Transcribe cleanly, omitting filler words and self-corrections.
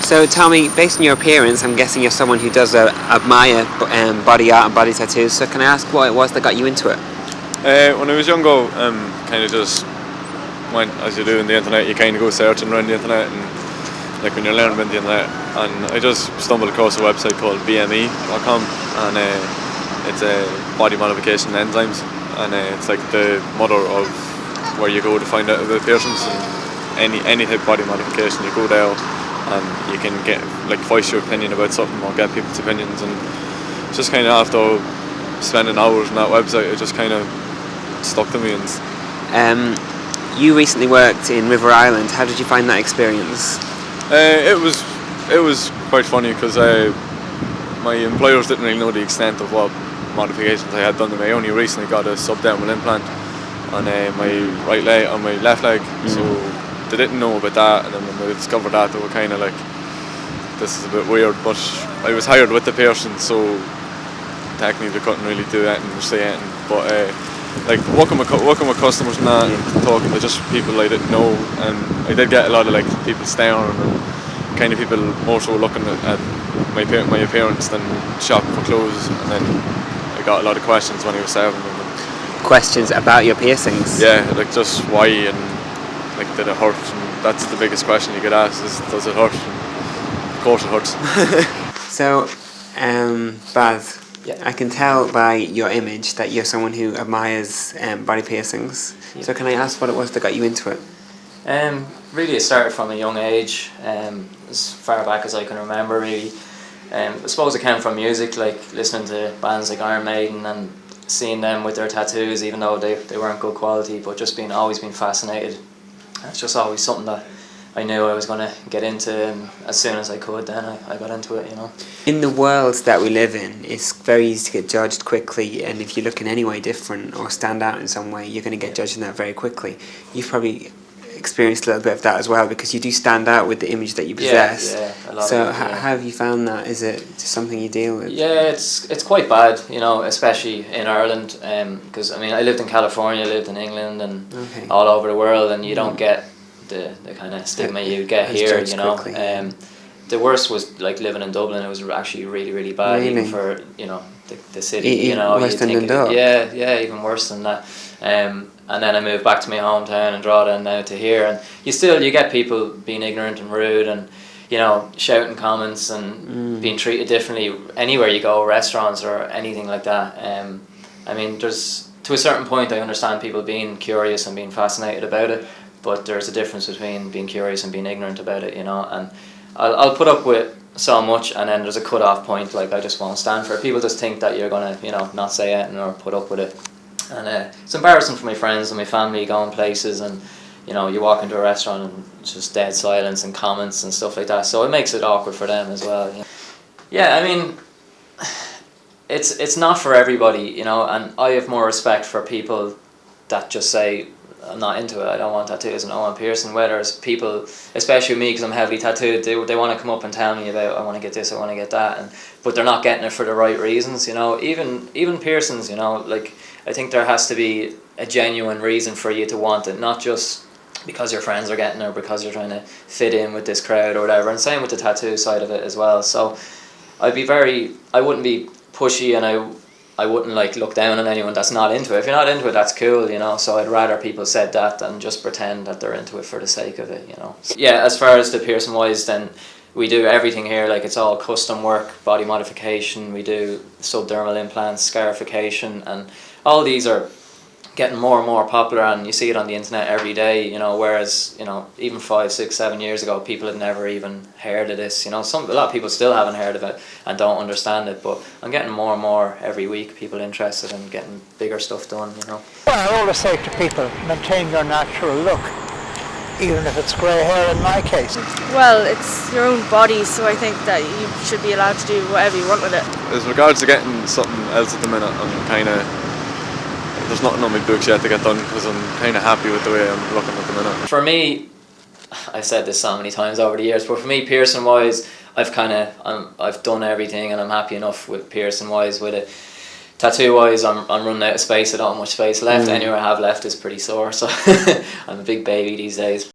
So Tommy, based on your appearance, I'm guessing you're someone who does admire body art and body tattoos. So can I ask what it was that got you into it? When I was younger, kind of just went, as you do on the internet, you kind of go searching around the internet, and like when you're learning about the internet, and I just stumbled across a website called bme.com, and it's a body modification enzymes, and it's like the mother of where you go to find out about piercings and any type of body modification. You go there and you can get voice your opinion about something or get people's opinions, and just kind of after spending hours on that website, it just kind of stuck to me. And you recently worked in River Island. How did you find that experience? It was quite funny because my employers didn't really know the extent of what modifications I had done to me. I only recently got a subdermal implant on my right leg, on my left leg, so they didn't know about that. And then when they discovered that, they were kind of like, this is a bit weird. But I was hired with the piercing, so technically they couldn't really do anything or say anything. But working with customers and that, and talking to just people I didn't know, and I did get a lot of people staring, and kind of people more so looking at my appearance than shopping for clothes. And then I got a lot of questions when I was serving them. Questions about your piercings? Yeah, just why, and did it hurt? And that's the biggest question you get asked is, does it hurt? And of course it hurts. So, Baz, yeah. I can tell by your image that you're someone who admires body piercings. Yeah. So can I ask what it was that got you into it? Really, it started from a young age, as far back as I can remember, really. I suppose it came from music, listening to bands like Iron Maiden and seeing them with their tattoos, even though they weren't good quality, but just always been fascinated. It's just always something that I knew I was going to get into, and as soon as I could, then I got into it, In the world that we live in, it's very easy to get judged quickly, and if you look in any way different or stand out in some way, you're going to get judged in that very quickly. You've probably experienced a little bit of that as well, because you do stand out with the image that you possess. Yeah, a lot so of it, how have you found that? Is it just something you deal with? Yeah, it's quite bad, especially in Ireland, because I lived in California, lived in England, and all over the world, and you don't get the kind of stigma you get here, The worst was living in Dublin. It was actually really, really bad, even for the city. Worse than Dundalk. Yeah, even worse than that. And then I moved back to my hometown in Drogheda, and now to here, and you get people being ignorant and rude, and shouting comments and being treated differently anywhere you go, restaurants or anything like that. There's, to a certain point, I understand people being curious and being fascinated about it, but there's a difference between being curious and being ignorant about it, and I'll put up with so much, and then there's a cut-off point, I just won't stand for it. People just think that you're going to, not say anything or put up with it. And it's embarrassing for my friends and my family going places, and, you walk into a restaurant and it's just dead silence and comments and stuff like that. So it makes it awkward for them as well. Yeah, it's not for everybody, and I have more respect for people that just say, I'm not into it, I don't want tattoos and I don't want piercing, whereas people, especially me because I'm heavily tattooed, they want to come up and tell me about, I want to get this, I want to get that, but they're not getting it for the right reasons, even piercings, I think there has to be a genuine reason for you to want it, not just because your friends are getting it or because you're trying to fit in with this crowd or whatever, and same with the tattoo side of it as well. So I wouldn't be pushy, and I wouldn't look down on anyone that's not into it. If you're not into it, that's cool, so I'd rather people said that than just pretend that they're into it for the sake of it, Yeah, as far as the piercing wise, then we do everything here, it's all custom work, body modification, we do subdermal implants, scarification, and all these are getting more and more popular, and you see it on the internet every day, whereas, even 5, 6, 7 years ago, people had never even heard of this, a lot of people still haven't heard of it and don't understand it, but I'm getting more and more every week, people interested in getting bigger stuff done, Well, I always say to people, maintain your natural look, even if it's grey hair in my case. Well, it's your own body, so I think that you should be allowed to do whatever you want with it. As regards to getting something else at the minute, there's nothing on my books yet to get done because I'm kind of happy with the way I'm looking at the minute. For me, I've said this so many times over the years, but for me, piercing wise, I've done everything, and I'm happy enough with piercing wise. With it, tattoo wise, I'm running out of space. I don't have much space left. Anywhere I have left is pretty sore, so I'm a big baby these days.